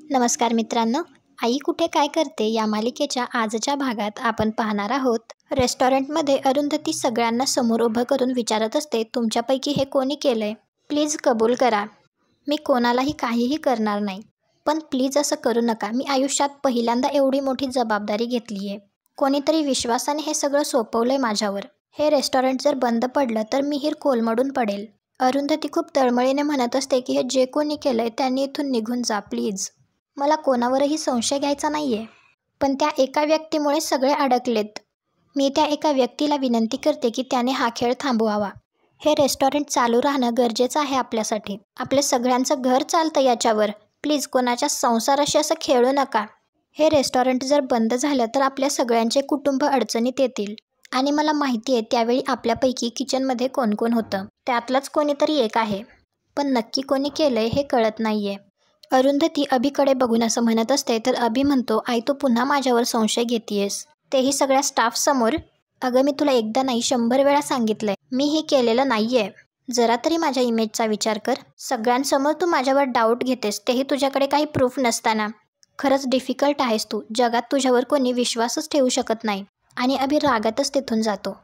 नमस्कार मित्रांनो, आई कुठे काय करते या मालिकेच्या आजच्या भागात आपण पाहणार आहोत. रेस्टॉरंटमध्ये अरुंधती सगळ्यांना समोर उभं करून विचारत असते, तुमच्यापैकी हे कोणी केलंय? प्लीज कबूल करा. मी कोणालाही काहीही करणार नाही, पण प्लीज असं करू नका. मी आयुष्यात पहिल्यांदा एवढी मोठी जबाबदारी घेतलीये. कोणीतरी विश्वासाने हे सगळं सोपवलंय माझ्यावर. हे रेस्टॉरंट जर बंद पडलं तर मिहीर कोलमडून पडेल. अरुंधती खूप तळमळीने म्हणत असते की हे जे कोणी केलंय त्यांनी इथून निघून जा प्लीज. मला कोणावरही संशय घ्यायचा नाहीये, पण त्या एका व्यक्तीमुळे सगळे अडकलेत. मी त्या एका व्यक्तीला विनंती करते की त्याने हा खेळ थांबवावा. हे रेस्टॉरंट चालू राहणं गरजेचं आहे आपल्यासाठी. आपल्या सगळ्यांचं घर चालतं याच्यावर. प्लीज कोणाच्या संसाराशी असं खेळू नका. हे रेस्टॉरंट जर बंद झालं तर आपल्या सगळ्यांचे कुटुंब अडचणीत येतील. आणि मला माहिती आहे त्यावेळी आपल्यापैकी किचनमध्ये कोण कोण होतं. त्यातलंच कोणीतरी एक आहे, पण नक्की कोणी केलंय हे कळत नाहीये. अरुंधती अभिकडे बघून असं म्हणत असते तर अभि म्हणतो, आई तू पुन्हा माझ्यावर संशय घेतीयस, तेही सगळ्या स्टाफ समोर. अगं मी तुला एकदा नाही 100 वेळा सांगितलंय, मी हे केलेलं नाहीये. जरा तरी माझ्या इमेजचा विचार कर. सगळ्यांसमोर तू माझ्यावर डाऊट घेतेस, तेही तुझ्याकडे काही प्रूफ नसताना. खरंच डिफिकल्ट आहेस तू. जगात तुझ्यावर कोणी विश्वासच ठेवू शकत नाही. आणि अभि रागातच तिथून जातो.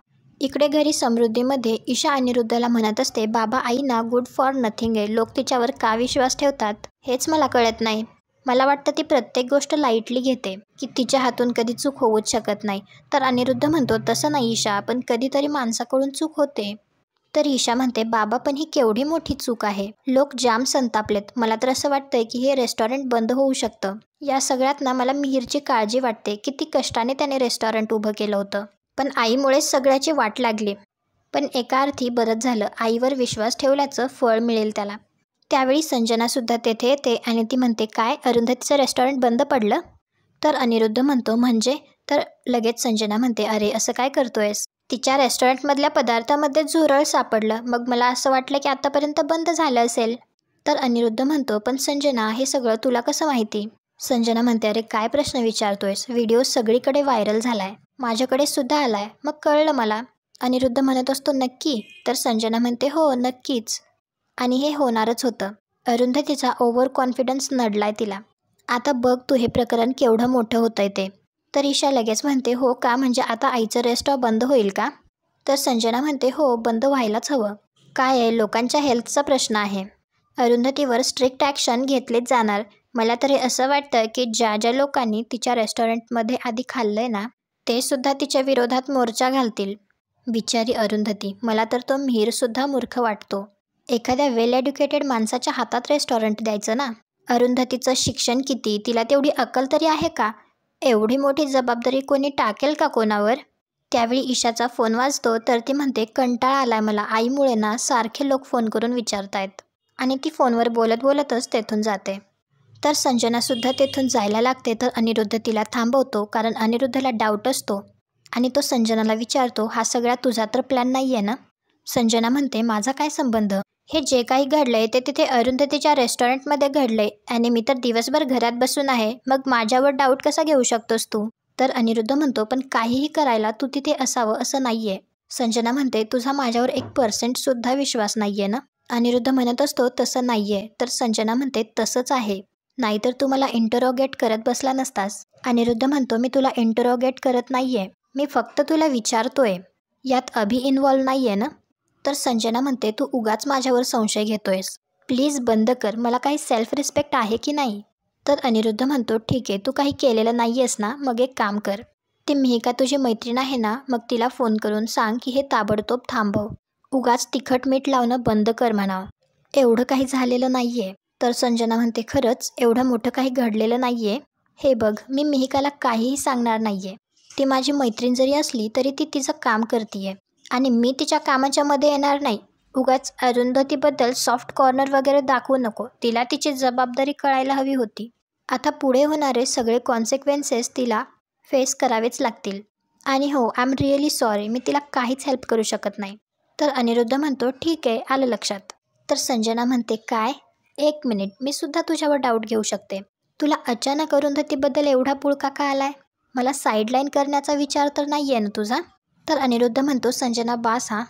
इकडे घरी समृद्धीमध्ये ईशा अनिरुद्धला म्हणत असते, बाबा आई ना गुड फॉर नथिंग आहे. लोक तिच्यावर का विश्वास ठेवतात हेच मला कळत नाही. मला वाटतं ती प्रत्येक गोष्ट लाईटली घेते, की तिच्या हातून कधी चूक होऊच शकत नाही. तर अनिरुद्ध म्हणतो, तसं नाही ईशा, पण कधीतरी माणसाकडून चूक होते. तर ईशा म्हणते, बाबा पण ही केवढी मोठी चूक आहे. लोक जाम संतापलेत. मला तर असं वाटतंय की हे रेस्टॉरंट बंद होऊ शकतं. या सगळ्यात ना मला मिहीरची काळजी वाटते. किती कष्टाने त्याने रेस्टॉरंट उभं केलं होतं, पण आईमुळेच सगळ्याची वाट लागली. पण एका अर्थी बरंच झालं. आईवर विश्वास ठेवल्याचं फळ मिळेल त्याला. त्यावेळी संजनासुद्धा तेथे येते आणि ती म्हणते, काय अरुंधतीचं रेस्टॉरंट बंद पडलं? तर अनिरुद्ध म्हणतो, म्हणजे? तर लगेच संजना म्हणते, अरे असं काय करतोयस? तिच्या रेस्टॉरंटमधल्या पदार्थामध्ये झुरळ सापडलं. मग मला असं वाटलं की आतापर्यंत बंद झालं असेल. तर अनिरुद्ध म्हणतो, पण संजना हे सगळं तुला कसं माहिती? संजना म्हणते, अरे काय प्रश्न विचारतोयस? व्हिडिओ सगळीकडे व्हायरल झालाय, माझ्याकडे सुद्धा आलाय, मग कळलं मला. अनिरुद्ध म्हणत असतो, नक्की? तर संजना म्हणते, हो नक्कीच. आणि हे होणारच होतं. अरुंधतीचा ओव्हर कॉन्फिडन्स नडलाय तिला. आता बघ तू हे प्रकरण केवढं मोठं होतंय ते. तर ईशा लगेच म्हणते, हो का, म्हणजे आता आईचं रेस्टॉरंट बंद होईल का? तर संजना म्हणते, हो बंद व्हायलाच हवं. काय आहे, लोकांच्या हेल्थचा प्रश्न आहे. अरुंधतीवर स्ट्रिक्ट ॲक्शन घेतलेच जाणार. मला तरी असं वाटतं की ज्या ज्या लोकांनी तिच्या रेस्टॉरंटमध्ये आधी खाल्लंय ना, ते सुद्धा तिच्या विरोधात मोर्चा घालतील. बिचारी अरुंधती. मला तर तो मिहीरसुद्धा मूर्ख वाटतो. एखाद्या वेल एज्युकेटेड माणसाच्या हातात रेस्टॉरंट द्यायचं ना. अरुंधतीचं शिक्षण किती, तिला तेवढी अक्कल तरी आहे का? एवढी मोठी जबाबदारी कोणी टाकेल का कोणावर? त्यावेळी ईशाचा फोन वाजतो तर ती म्हणते, कंटाळा आलाय मला. आईमुळे ना सारखे लोक फोन करून विचारतायत. आणि ती फोनवर बोलत बोलतच तेथून जाते. तर संजनासुद्धा तेथून जायला लागते. तर अनिरुद्ध तिला थांबवतो, कारण अनिरुद्धला डाऊट असतो. आणि तो संजनाला विचारतो, हा सगळा तुझा तर प्लॅन नाही आहे ना? संजना म्हणते, माझा काय संबंध? हे जे काही घडलंय ते तिथे अरुंधतीच्या रेस्टॉरंटमध्ये घडलंय आणि मी तर दिवसभर घरात बसून आहे. मग माझ्यावर डाऊट कसा घेऊ शकतोस तू? तर अनिरुद्ध म्हणतो, पण काहीही करायला तू तिथे असावं असं नाहीये. संजना म्हणते, तुझा माझ्यावर 1% सुद्धा विश्वास नाहीये ना? अनिरुद्ध म्हणत असतो, तसं नाहीये. तर संजना म्हणते, तसंच आहे. नाहीतर तू मला इंटरोगेट करत बसला नसतास. अनिरुद्ध म्हणतो, मी तुला इंटरोगेट करत नाहीये, मी फक्त तुला विचारतोय. यात अभि इन्व्हॉल्व नाहीये ना? तर संजना म्हणते, तू उगाच माझ्यावर संशय घेतोयस. प्लीज बंद कर. मला काही सेल्फ रिस्पेक्ट आहे की नाही? तर अनिरुद्ध म्हणतो, ठीक आहे, तू काही केलेलं नाहीयेस ना, मग एक काम कर. ती मिहिका तुझी मैत्रीण आहे ना, मग तिला फोन करून सांग की हे ताबडतोब थांबव. उगाच तिखट मीठ लावणं बंद कर म्हणावं. एवढं काही झालेलं नाहीये. तर संजना म्हणते, खरंच एवढं मोठं काही घडलेलं नाहीये. हे बघ, मी मिहिकाला काहीही सांगणार नाहीये. ती माझी मैत्रीण जरी असली तरी ती तिचं काम करतीये आणि मी तिच्या कामाच्या मध्ये येणार नाही. उगाच अरुंधतीबद्दल सॉफ्ट कॉर्नर वगैरे दाखवू नको. तिला तिची जबाबदारी कळायला हवी होती. आता पुढे होणारे सगळे कॉन्सिक्वेन्सेस तिला फेस करावेच लागतील. आणि हो, आय एम रिअली सॉरी, मी तिला काहीच हेल्प करू शकत नाही. तर अनिरुद्ध म्हणतो, ठीक आहे, आलं लक्षात. तर संजना म्हणते, काय? 1 मिनिट, मी सुद्धा तुझ्यावर डाऊट घेऊ शकते. तुला अचानक अरुंधतीबद्दल एवढा पुळका का आलाय? मला साईडलाईन करण्याचा विचार तर नाही आहे ना तुझा? तर अनिरुद्ध म्हणतो, संजना बास हा,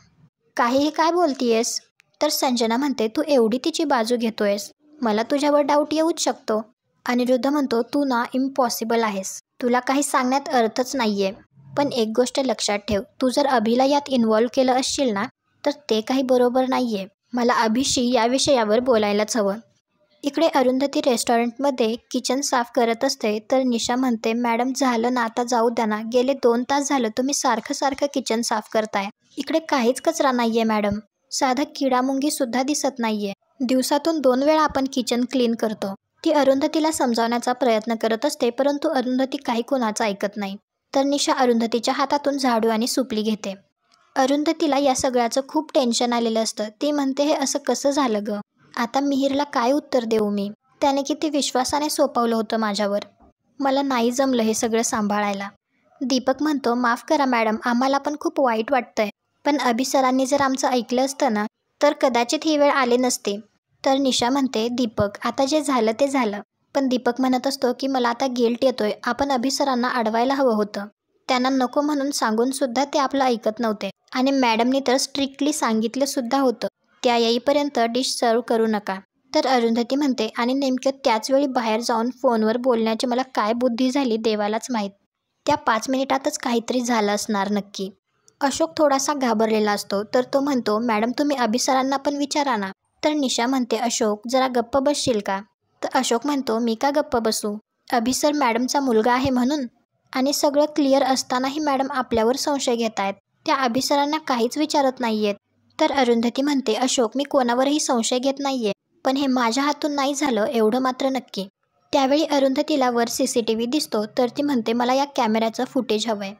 काहीही काय बोलतीयेस? तर संजना म्हणते, तू एवढी तिची बाजू घेतोयस, मला तुझ्यावर डाऊट येऊच शकतो. अनिरुद्ध म्हणतो, तू ना इम्पॉसिबल आहेस. तुला काही सांगण्यात अर्थच नाहीये. पण एक गोष्ट लक्षात ठेव, तू जर अभिला यात इन्व्हॉल्व केलं असशील ना, तर ते काही बरोबर नाहीये. मला अभिशी या विषयावर बोलायलाच हवं. इकडे अरुंधती रेस्टॉरंटमध्ये किचन साफ करत असते तर निशा म्हणते, मॅडम झालं ना, आता जाऊ द्या ना. गेले 2 तास झालं तुम्ही सारखं सारखं किचन साफ करताय. इकडे काहीच कचरा नाहीये मॅडम. साधं किडामुंगी सुद्धा दिसत नाहीये. दिवसातून 2 वेळा आपण किचन क्लीन करतो. ती अरुंधतीला समजावण्याचा प्रयत्न करत असते, परंतु अरुंधती काही कोणाचं ऐकत नाही. तर निशा अरुंधतीच्या हातातून झाडू आणि सुपली घेते. अरुंधतीला या सगळ्याचं खूप टेन्शन आलेलं असतं. ती म्हणते, हे असं कसं झालं ग? आता मिहिरला काय उत्तर देऊ मी? त्याने किती विश्वासाने सोपवलं होतं माझ्यावर. मला नाही जमलं हे सगळं सांभाळायला. दीपक म्हणतो, माफ करा मॅडम, आम्हाला पण खूप वाईट वाटतंय. पण अभि सरांनी जर आमचं ऐकलं असतं ना, तर कदाचित ही वेळ आली नसती. तर निशा म्हणते, दीपक आता जे झालं ते झालं. पण दीपक म्हणत असतो की मला आता गिल्ट येतोय. आपण अभि सरांना अडवायला हवं होतं. त्यांना नको म्हणून सांगून सुद्धा ते आपलं ऐकत नव्हते. आणि मॅडमनी तर स्ट्रिक्टली सांगितलं सुद्धा होतं, त्या येईपर्यंत डिश सर्व करू नका. तर अरुंधती म्हणते, आणि नेमकं त्याच वेळी बाहेर जाऊन फोनवर बोलण्याची मला काय बुद्धी झाली देवालाच माहीत. त्या 5 मिनिटातच काहीतरी झालं असणार नक्की. अशोक थोडासा घाबरलेला असतो. तर तो म्हणतो, मॅडम तुम्ही अभि सरांना पण विचारा ना. तर निशा म्हणते, अशोक जरा गप्प बसशील का? तर अशोक म्हणतो, मी का गप्प बसू? अभि सर मॅडमचा मुलगा आहे म्हणून. आणि सगळं क्लिअर असतानाही मॅडम आपल्यावर संशय घेत आहेत. त्या अभि सरांना काहीच विचारत नाहीयेत. तर अरुंधती म्हणते, अशोक मी कोणावरही संशय घेत नाहीये, पण हे माझ्या हातून नाही झालं एवढं मात्र नक्की. त्यावेळी अरुंधतीला वर CCTV दिसतो. तर ती म्हणते, मला या कॅमेऱ्याचं फुटेज हवंय.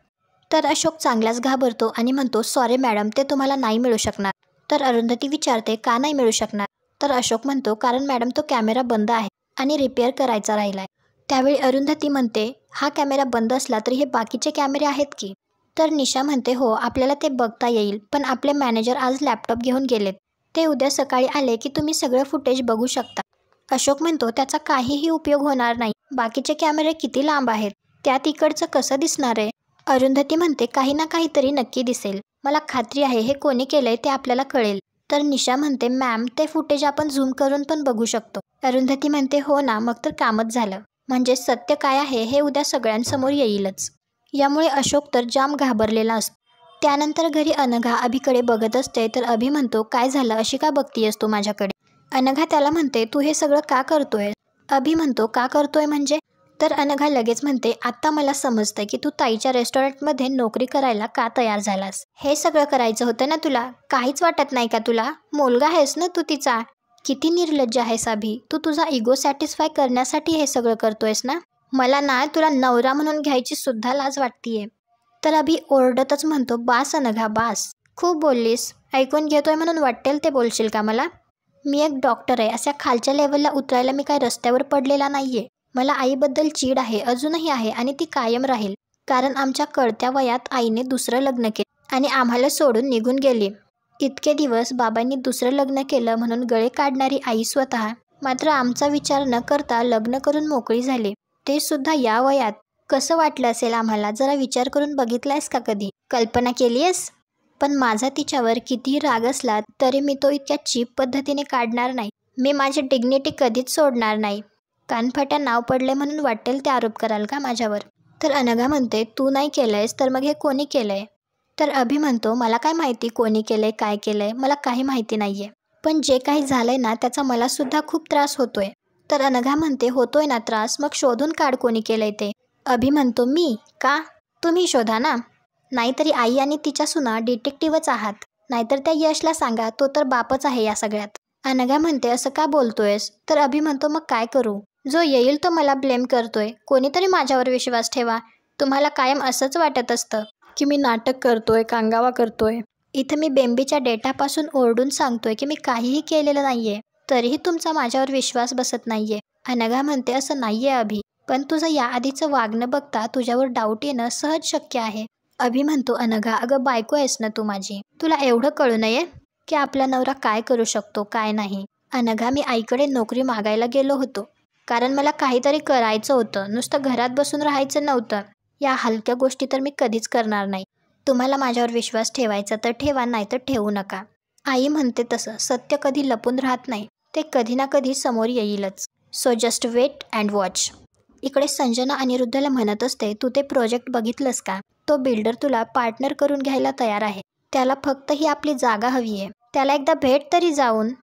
तर अशोक चांगलाच घाबरतो आणि म्हणतो, सॉरी मॅडम, ते तुम्हाला नाही मिळू शकणार. तर अरुंधती विचारते, का नाही मिळू शकणार? तर अशोक म्हणतो, कारण मॅडम तो कॅमेरा बंद आहे आणि रिपेअर करायचा राहिलाय. त्यावेळी अरुंधती म्हणते, हा कॅमेरा बंद असला तरी हे बाकीचे कॅमेरे आहेत की? तर निशा म्हणते, हो आपल्याला ते बघता येईल, पण आपले मॅनेजर आज लॅपटॉप घेऊन गेलेत. ते उद्या सकाळी आले की तुम्ही सगळं फुटेज बघू शकता. अशोक म्हणतो, त्याचा काहीही उपयोग होणार नाही. बाकीचे कॅमेरे किती लांब आहेत, त्यात इकडचं कसं दिसणार आहे? अरुंधती म्हणते, काही ना काहीतरी नक्की दिसेल. मला खात्री आहे हे कोणी केलंय ते आपल्याला कळेल. तर निशा म्हणते, मॅम ते फुटेज आपण झूम करून पण बघू शकतो. अरुंधती म्हणते, हो ना, मग तर कामच झालं. म्हणजे सत्य काय आहे हे उद्या सगळ्यांसमोर येईलच. यामुळे अशोक तर जाम घाबरलेला असतो. त्यानंतर घरी अनघा अभिकडे बघत असते. तर अभि म्हणतो, काय झालं, अशी का बघतीयस तू माझ्याकडे? अनघा त्याला म्हणते, तू हे सगळं का करतोय? अभि म्हणतो, का करतोय म्हणजे? तर अनघा लगेच म्हणते, आत्ता मला समजतंय की तू ताईच्या रेस्टॉरंटमध्ये नोकरी करायला का तयार झालास. हे सगळं करायचं होतं ना तुला. काहीच वाटत नाही का तुला? मुलगा आहेस ना तू तिचा. किती निर्लज्ज आहेस अभि. तू तुझा इगो सॅटिस्फाय करण्यासाठी हे सगळं करतोयस ना. मला ना तुला नवरा म्हणून घ्यायची सुद्धा लाज वाटतीये. तर अभि ओरडतच म्हणतो, बास अनघा बास. खूप बोललीस. ऐकून घेतोय म्हणून वाटेल ते बोलशील का मला? मी एक डॉक्टर आहे. अशा खालच्या लेवलला उतरायला मी काय रस्त्यावर पडलेला नाहीये. मला आईबद्दल चीड आहे, अजूनही आहे, आणि ती कायम राहील. कारण आमच्या कळत्या वयात आईने दुसरं लग्न केलं आणि आम्हाला सोडून निघून गेली. इतके दिवस बाबांनी दुसरं लग्न केलं म्हणून गळे काढणारी आई स्वतः मात्र आमचा विचार न करता लग्न करून मोकळी झाली. ते सुद्धा या वयात. कसं वाटलं असेल आम्हाला? जरा विचार करून बघितलायस का कधी? कल्पना केलीयस? पण माझा तिच्यावर कितीही राग असला तरी मी तो इतक्या चीप पद्धतीने काढणार नाही. मी माझी डिग्निटी कधीच सोडणार नाही. कानफाट्या नाव पडले म्हणून वाटेल ते आरोप कराल का माझ्यावर? तर अनघा म्हणते, तू नाही केलंयस तर मग हे कोणी केलंय? तर अभि म्हणतो, मला काय माहिती कोणी केलंय काय केलंय, मला काही माहिती नाहीये. पण जे काही झालंय ना त्याचा मला सुद्धा खूप त्रास होतोय. तर अनघा म्हणते, होतोय ना त्रास, मग शोधून काढ कोणी केलंय ते. अभि म्हणतो, मी का? तुम्ही शोधा ना. नाहीतरी आई आणि तिच्या सुना डिटेक्टिव्हच आहात. नाहीतर त्या यशला सांगा, तो तर बापच आहे या सगळ्यात. अनघा म्हणते, असं का बोलतोयस? तर अभि म्हणतो, मग काय करू? जो येईल तो मला ब्लेम करतोय. कोणीतरी माझ्यावर विश्वास ठेवा. तुम्हाला कायम असंच वाटत असतं की मी नाटक करतोय, कांगावा करतोय. इथं मी बेंबीच्या डेटापासून ओरडून सांगतोय की मी काहीही केलेलं नाहीये, तरीही तुमचा माझ्यावर विश्वास बसत नाहीये. अनघा म्हणते, असं नाहीये अभि, पण तुझं याआधीचं वागणं बघता तुझ्यावर डाऊट येणं सहज शक्य आहे. अभि म्हणतो, अनघा अगं बायको आहेस ना तू माझी. तुला एवढं कळू नये की आपला नवरा काय करू शकतो काय नाही. अनघा, मी आईकडे नोकरी मागायला गेलो होतो कारण मला काहीतरी करायचं होतं. नुसतं घरात बसून राहायचं नव्हतं. या हलक्या गोष्टी तर मी कधीच करणार नाही. तुम्हाला माझ्यावर विश्वास ठेवायचा तर ठेवा, नाही तर ठेवू नका. आई म्हणते तसं सत्य कधी लपून राहत नाही. ते कधी ना कधी समोर येईलच. So just wait and watch. इकडे संजना अनिरुद्धला म्हणत असते, तू ते प्रोजेक्ट बघितलंस का? तो बिल्डर तुला पार्टनर करून घ्यायला तयार आहे. त्याला फक्त ही आपली जागा हवी आहे. त्याला एकदा भेट तरी जाऊन.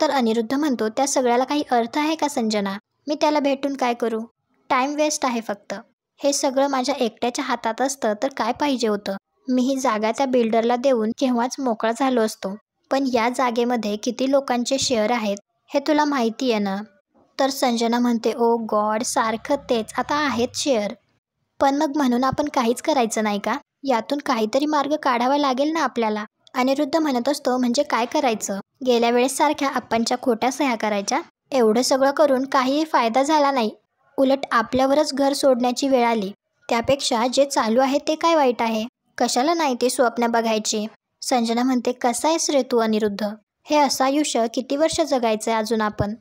तर अनिरुद्ध म्हणतो, त्या सगळ्याला काही अर्थ आहे का संजना? मी त्याला भेटून काय करू? टाईम वेस्ट आहे फक्त. हे सगळं माझ्या एकट्याच्या हातात असतं तर काय पाहिजे होतं? मी ही जागा त्या बिल्डरला देऊन केव्हाच मोकळा झालो असतो. पण या जागेमध्ये किती लोकांचे शेअर आहेत हे तुला माहिती आहे ना? तर संजना म्हणते, ओ गॉड, सारखं तेच. आता आहेत शेअर. पण मग म्हणून आपण काहीच करायचं नाही का? यातून काहीतरी मार्ग काढावा लागेल ना आपल्याला. अनिरुद्ध म्हणत असतो, म्हणजे काय करायचं? गेल्या वेळेस सारख्या आपणच्या खोट्या सह्या करायच्या? एवढं सगळं करून काहीही फायदा झाला नाही. उलट आपल्यावरच घर सोडण्याची वेळ आली. त्यापेक्षा जे चालू आहे ते काय वाईट आहे? कशाला नाही ते स्वप्न बघायची? संजना म्हणते, कसा आहेस रे तू अनिरुद्ध? हे असं आयुष्य किती वर्ष जगायचंय अजून आपण?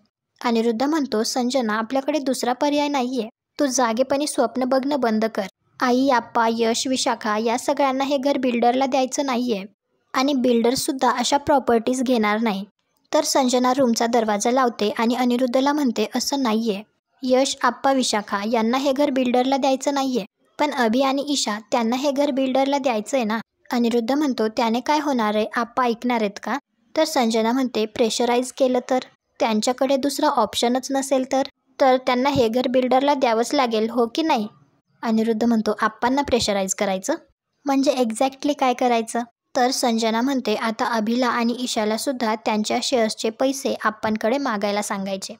अनिरुद्ध म्हणतो, संजना, आपल्याकडे दुसरा पर्याय नाहीये. तू जागेपणी स्वप्न बघणं बंद कर. आई, आप्पा, यश, विशाखा या सगळ्यांना हे घर बिल्डरला द्यायचं नाहीये. आणि बिल्डरसुद्धा अशा प्रॉपर्टीज घेणार नाही. तर संजना रूमचा दरवाजा लावते आणि अनिरुद्धला म्हणते, असं नाहीये. यश, आप्पा, विशाखा यांना हे घर बिल्डरला द्यायचं नाहीये. पण अभि आणि ईशा, त्यांना हे घर बिल्डरला द्यायचंय ना? अनिरुद्ध म्हणतो, त्याने काय होणार आहे? आप्पा ऐकणार आहेत का? तर संजना म्हणते, प्रेशराईज केलं तर? त्यांच्याकडे दुसरा ऑप्शनच नसेल तर? तर त्यांना हे घर बिल्डरला द्यावंच लागेल, हो की नाही? अनिरुद्ध म्हणतो, आप्पांना प्रेशराईज करायचं? म्हणजे एक्झॅक्टली काय करायचं? तर संजना म्हणते, आता अभिला आणि ईशाला सुद्धा त्यांच्या शेअर्सचे पैसे आप्पांकडे मागायला सांगायचे.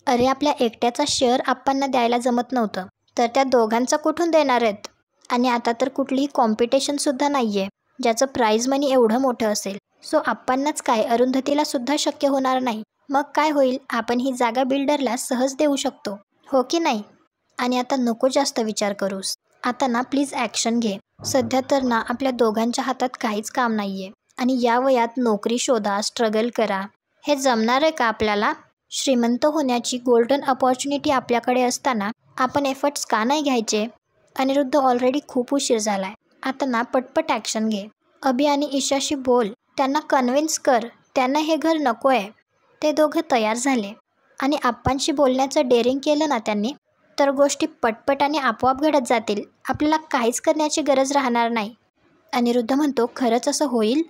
अरे, आपल्या एकट्याचा शेअर आप्पांना द्यायला जमत नव्हतं, तर त्या दोघांचा कुठून देणार आहेत? आणि आता तर कुठलीही कॉम्पिटिशनसुद्धा नाही आहे ज्याचं प्राईज मनी एवढं मोठं असेल. सो आप्पांनाच काय, अरुंधतीला सुद्धा शक्य होणार नाही. मग काय होईल? आपण ही जागा बिल्डरला सहज देऊ शकतो, हो की नाही? आणि आता नको जास्त विचार करूस. आता ना प्लीज ॲक्शन घे. सध्या तर ना आपल्या दोघांच्या हातात काहीच काम नाही आहे. आणि या वयात नोकरी शोधा, स्ट्रगल करा. हे जमणार आहे का आपल्याला? श्रीमंत होण्याची गोल्डन अपॉर्च्युनिटी आपल्याकडे असताना आपण एफर्ट्स का नाही घ्यायचे? अनिरुद्ध, ऑलरेडी खूप उशीर झालाय. आता ना पटपट ॲक्शन घे. अभि आणि ईशाशी बोल. त्यांना कन्व्हिन्स कर. त्यांना हे घर नको आहे. ते दोघं तयार झाले आणि आप्पांशी बोलण्याचं डेअरिंग केलं ना त्यांनी, तर गोष्टी पटपट आणि आपोआप घडत जातील. आपल्याला काहीच करण्याची गरज राहणार नाही. अनिरुद्ध म्हणतो, खरंच असं होईल?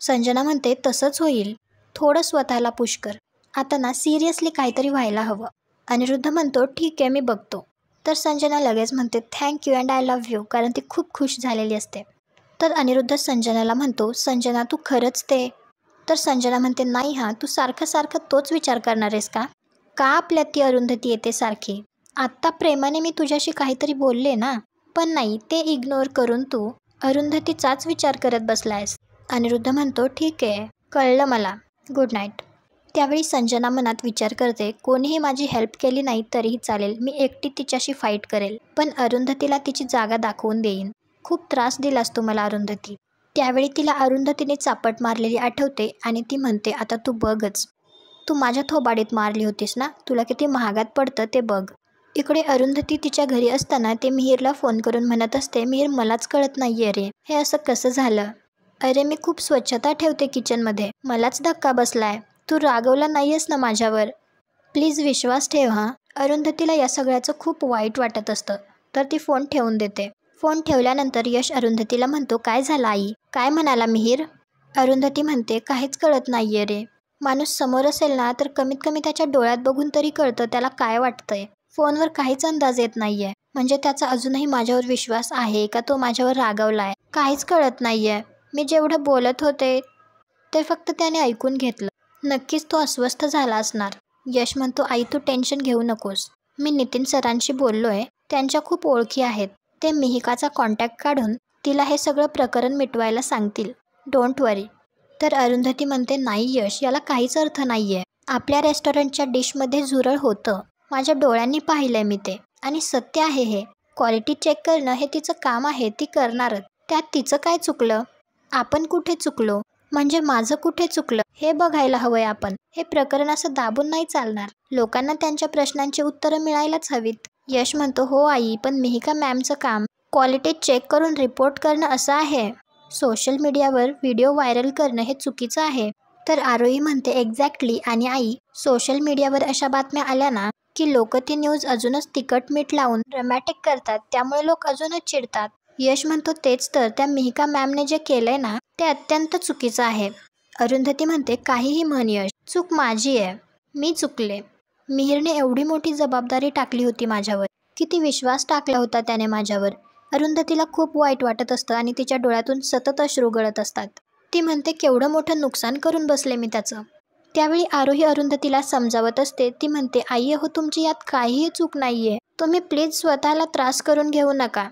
संजना म्हणते, तसंच होईल. थोडं स्वतःला पुश कर. आता ना सिरियसली काहीतरी व्हायला हवं. अनिरुद्ध म्हणतो, ठीक आहे, मी बघतो. तर संजना लगेच म्हणते, thank you and I love you, कारण ती खूप खुश झालेली असते. तर अनिरुद्ध संजनाला म्हणतो, संजना तू खरंच ते? तर संजना म्हणते, नाही हां, तू सारखं सारखं तोच विचार करणार आहेस का? का आपल्यात ती अरुंधती येते सारखी? आत्ता प्रेमाने मी तुझ्याशी काहीतरी बोलले ना, पण नाही, ते इग्नोर करून तू अरुंधतीचाच विचार करत बसलायस. अनिरुद्ध म्हणतो, ठीक आहे, कळलं मला, गुड नाईट. त्यावेळी संजना मनात विचार करते, कोणीही माझी हेल्प केली नाही तरीही चालेल, मी एकटी तिच्याशी फाईट करेल, पण अरुंधतीला तिची जागा दाखवून देईन. खूप त्रास दिलास तू मला अरुंधती. त्यावेळी तिला अरुंधतीने चापट मारलेली आठवते आणि ती म्हणते, आता तू बघच, तू माझ्या थोबाडीत मारली होतीस ना, तुला किती महागात पडतं ते बघ. इकडे अरुंधती तिच्या घरी असताना ते मिहीरला फोन करून म्हणत असते, मिहीर, मलाच कळत नाहीये रे, हे असं कसं झालं? अरे, मी खूप स्वच्छता ठेवते किचनमध्ये, मलाच धक्का बसलाय. तू रागवला नाहीयेस ना माझ्यावर? प्लीज विश्वास ठेव हां. अरुंधतीला या सगळ्याचं खूप वाईट वाटत असतं, तर ती फोन ठेवून देते. फोन ठेवल्यानंतर यश अरुंधतीला म्हणतो, काय झालं आई? काय म्हणाला मिहीर? अरुंधती म्हणते, काहीच कळत नाहीये रे. माणूस समोर असेल ना तर कमीत कमी त्याच्या डोळ्यात बघून तरी कळतं त्याला काय वाटतंय. फोनवर काहीच अंदाज येत नाहीये. म्हणजे त्याचा अजूनही माझ्यावर विश्वास आहे का तो माझ्यावर रागवलाय? काहीच कळत नाहीये. मी जेवढं बोलत होते ते फक्त त्याने ऐकून घेतलं. नक्कीच तो अस्वस्थ झाला असणार. यश म्हणतो, आई तू टेन्शन घेऊ नकोस. मी नितीन सरांशी बोललोय, त्यांच्या खूप ओळखी आहेत. ते मिहिकाचा कॉन्टॅक्ट काढून तिला हे सगळं प्रकरण मिटवायला सांगतील. डोंट वरी. तर अरुंधती म्हणते, नाही यश, याला काहीच अर्थ नाहीये. आपल्या रेस्टॉरंटच्या डिशमध्ये झुरळ होतं, माझ्या डोळ्यांनी पाहिलंय मी ते, आणि सत्य आहे हे. क्वालिटी चेक करणं हे तिचं काम आहे, ती करणारच. त्यात तिचं काय चुकलं? आपण कुठे चुकलो? म्हणजे माझं कुठे चुकलं हे बघायला हवंय आपण. हे प्रकरण असं दाबून नाही चालणार. लोकांना त्यांच्या प्रश्नांची उत्तरं मिळायलाच हवीत. यश म्हणतो, हो आई, पण मिहिका मॅमचं काम क्वालिटी चेक करून रिपोर्ट करणं असं आहे. सोशल मीडियावर व्हिडिओ व्हायरल करणं हे चुकीचं आहे. तर आरोही म्हणते, एक्झॅक्टली. आणि आई, सोशल मीडियावर अशा बातम्या आल्या ना की लोक ती न्यूज अजूनच तिखट मीठ लावून ड्रामॅटिक करतात, त्यामुळे लोक अजूनच चिडतात. यश म्हणतो तेच तर, त्या मिहिका मॅमने जे केलंय ना ते अत्यंत चुकीचं आहे. अरुंधती म्हणते काहीही म्हण यश, चूक माझी आहे, मी चुकले. मिहिरने एवढी मोठी जबाबदारी टाकली होती माझ्यावर, किती विश्वास टाकला होता त्याने माझ्यावर. अरुंधतीला खूप वाईट वाटत असतं आणि तिच्या डोळ्यातून सतत अश्रू गळत असतात. ती म्हणते केवढं मोठं नुकसान करून बसले मी त्याचं. त्यावेळी आरोही अरुंधतीला समजावत असते. ती म्हणते आई हो, तुमची यात काहीही चूक नाहीये, तुम्ही प्लीज स्वतःला त्रास करून घेऊ नका.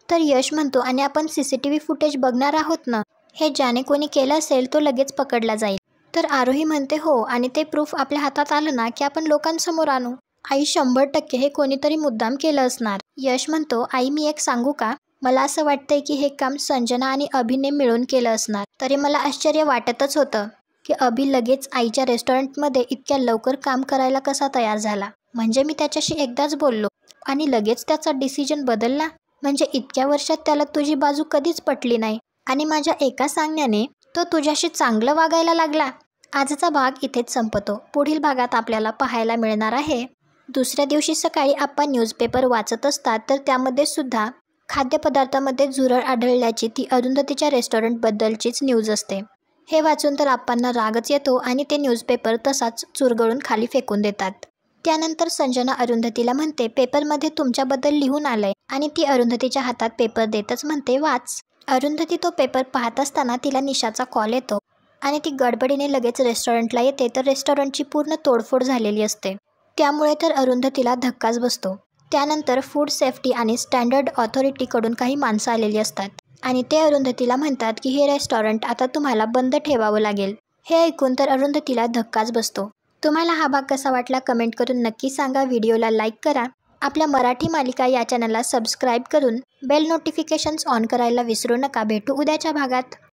तर यश म्हणतो आणि आपण CCTV फुटेज बघणार आहोत ना, हे ज्याने कोणी केलं असेल तो लगेच पकडला जाईल. तर आरोही म्हणते हो, आणि ते प्रूफ आपल्या हातात आलं ना की आपण लोकांसमोर आणू. आई 100% हे कोणीतरी मुद्दाम केलं असणार. यश म्हणतो आई मी एक सांगू का, मला असं वाटतंय की हे काम संजना आणि अभिने मिळून केलं असणार. तरी मला आश्चर्य वाटतच होतं की अभि लगेच आईच्या रेस्टॉरंटमध्ये इतक्या लवकर काम करायला कसा तयार झाला. म्हणजे मी त्याच्याशी एकदाच बोललो आणि लगेच त्याचा डिसिजन बदलला. म्हणजे इतक्या वर्षात त्याला तुझी बाजू कधीच पटली नाही आणि माझ्या एका सांगण्याने तो तुझ्याशी चांगलं वागायला लागला. आजचा भाग इथेच संपतो. पुढील भागात आपल्याला पाहायला मिळणार आहे. दुसऱ्या दिवशी सकाळी आप्पा न्यूजपेपर वाचत असतात तर त्यामध्ये सुद्धा खाद्यपदार्थामध्ये झुरळ आढळल्याची ती अरुंधतीच्या रेस्टॉरंटबद्दलचीच न्यूज असते. हे वाचून तर आप्पांना रागच येतो आणि ते न्यूजपेपर तसाच चुरगळून खाली फेकून देतात. त्यानंतर संजना अरुंधतीला म्हणते पेपरमध्ये तुमच्याबद्दल लिहून आलंय, आणि ती अरुंधतीच्या हातात पेपर देतच म्हणते वाच. अरुंधती तो पेपर पाहत असताना तिला निशाचा कॉल येतो आणि ती गडबडीने लगेच रेस्टॉरंटला येते तर रेस्टॉरंटची पूर्ण तोडफोड झालेली असते. त्यामुळे तर अरुंधतीला धक्काच बसतो. त्यानंतर फूड सेफ्टी आणि स्टँडर्ड ऑथॉरिटीकडून काही माणसं आलेली असतात आणि ते अरुंधतीला म्हणतात की हे रेस्टॉरंट आता तुम्हाला बंद ठेवावं लागेल. हे ऐकून तर अरुंधतीला धक्काच बसतो. तुम्हाला हा भाग कसा वाटला कमेंट करून नक्की सांगा. व्हिडिओला लाईक करा. आपल्या मराठी मालिका या चॅनलला सबस्क्राईब करून बेल नोटिफिकेशन्स ऑन करायला विसरू नका. भेटू उद्याच्या भागात.